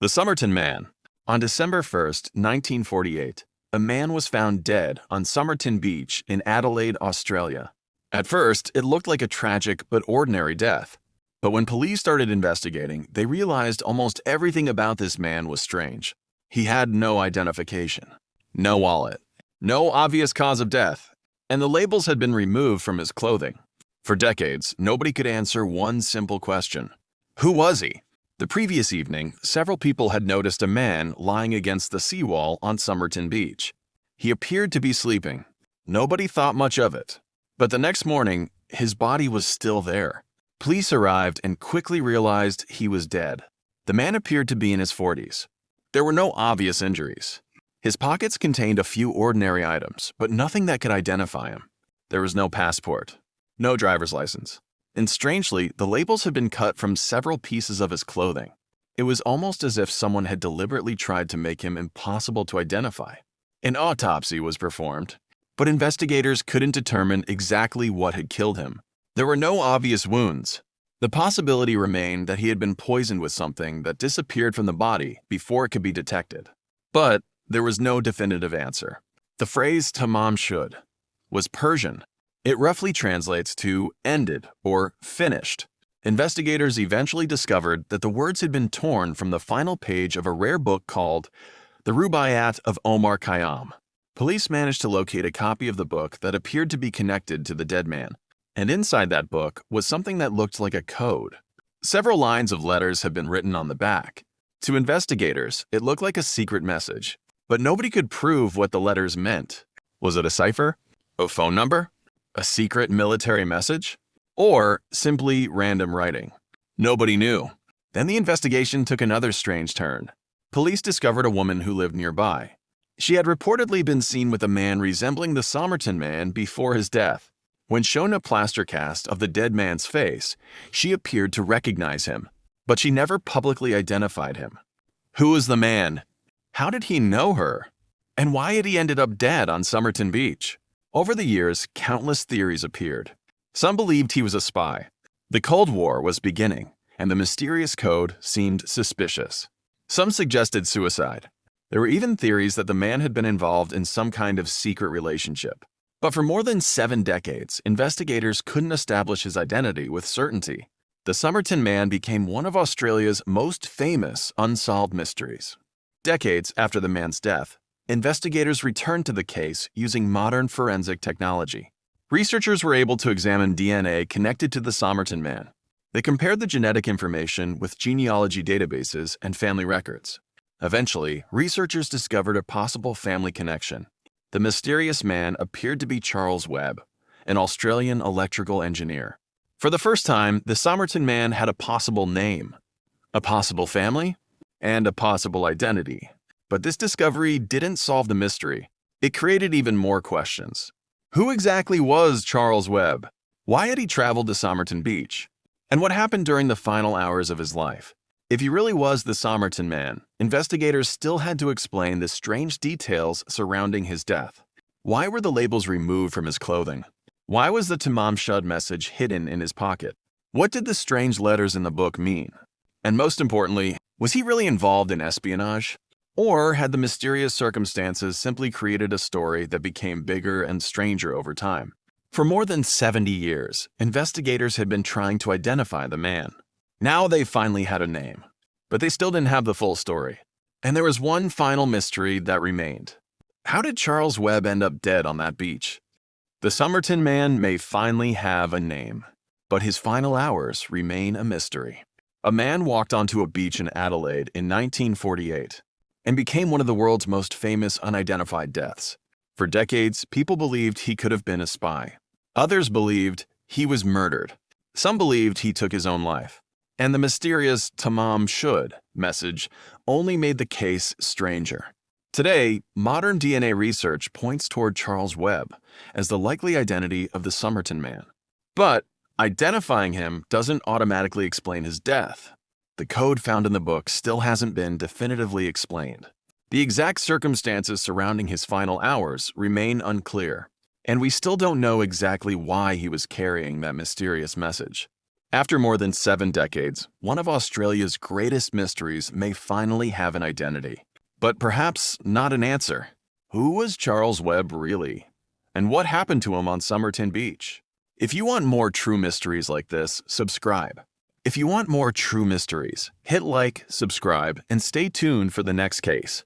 The Somerton Man. On December 1st, 1948, a man was found dead on Somerton Beach in Adelaide, Australia. At first, it looked like a tragic but ordinary death. But when police started investigating, they realized almost everything about this man was strange. He had no identification, no wallet, no obvious cause of death, and the labels had been removed from his clothing. For decades, nobody could answer one simple question. Who was he? The previous evening, several people had noticed a man lying against the seawall on Somerton Beach. He appeared to be sleeping. Nobody thought much of it. But the next morning, his body was still there. Police arrived and quickly realized he was dead. The man appeared to be in his 40s. There were no obvious injuries. His pockets contained a few ordinary items, but nothing that could identify him. There was no passport, no driver's license. And strangely, the labels had been cut from several pieces of his clothing. It was almost as if someone had deliberately tried to make him impossible to identify. An autopsy was performed, but investigators couldn't determine exactly what had killed him. There were no obvious wounds. The possibility remained that he had been poisoned with something that disappeared from the body before it could be detected. But there was no definitive answer. The phrase "tamam shud" was Persian. It roughly translates to ended or finished. Investigators eventually discovered that the words had been torn from the final page of a rare book called The Rubaiyat of Omar Khayyam. Police managed to locate a copy of the book that appeared to be connected to the dead man, and inside that book was something that looked like a code. Several lines of letters had been written on the back. To investigators, it looked like a secret message, but nobody could prove what the letters meant. Was it a cipher? A phone number? A secret military message? Or simply random writing? Nobody knew. Then the investigation took another strange turn. Police discovered a woman who lived nearby. She had reportedly been seen with a man resembling the Somerton Man before his death. When shown a plaster cast of the dead man's face, she appeared to recognize him, but she never publicly identified him. Who was the man? How did he know her? And why had he ended up dead on Somerton Beach? Over the years, countless theories appeared. Some believed he was a spy. The Cold War was beginning, and the mysterious code seemed suspicious. Some suggested suicide. There were even theories that the man had been involved in some kind of secret relationship. But for more than 7 decades, investigators couldn't establish his identity with certainty. The Somerton Man became one of Australia's most famous unsolved mysteries. Decades after the man's death, investigators returned to the case using modern forensic technology. Researchers were able to examine DNA connected to the Somerton Man. They compared the genetic information with genealogy databases and family records. Eventually, researchers discovered a possible family connection. The mysterious man appeared to be Charles Webb, an Australian electrical engineer. For the first time, the Somerton Man had a possible name, a possible family, and a possible identity. But this discovery didn't solve the mystery. It created even more questions. Who exactly was Charles Webb? Why had he traveled to Somerton Beach? And what happened during the final hours of his life? If he really was the Somerton Man, investigators still had to explain the strange details surrounding his death. Why were the labels removed from his clothing? Why was the Tamam Shud message hidden in his pocket? What did the strange letters in the book mean? And most importantly, was he really involved in espionage? Or had the mysterious circumstances simply created a story that became bigger and stranger over time? For more than 70 years, investigators had been trying to identify the man. Now they finally had a name, but they still didn't have the full story. And there was one final mystery that remained. How did Charles Webb end up dead on that beach? The Somerton Man may finally have a name, but his final hours remain a mystery. A man walked onto a beach in Adelaide in 1948. And became one of the world's most famous unidentified deaths. For decades, people believed he could have been a spy. Others believed he was murdered. Some believed he took his own life. And the mysterious "Tamam Shud" message only made the case stranger. Today, modern DNA research points toward Charles Webb as the likely identity of the Somerton Man. But identifying him doesn't automatically explain his death. The code found in the book still hasn't been definitively explained. The exact circumstances surrounding his final hours remain unclear, and we still don't know exactly why he was carrying that mysterious message. After more than 7 decades, one of Australia's greatest mysteries may finally have an identity. But perhaps not an answer. Who was Charles Webb really? And what happened to him on Somerton Beach? If you want more true mysteries like this, subscribe. If you want more true mysteries, hit like, subscribe, and stay tuned for the next case.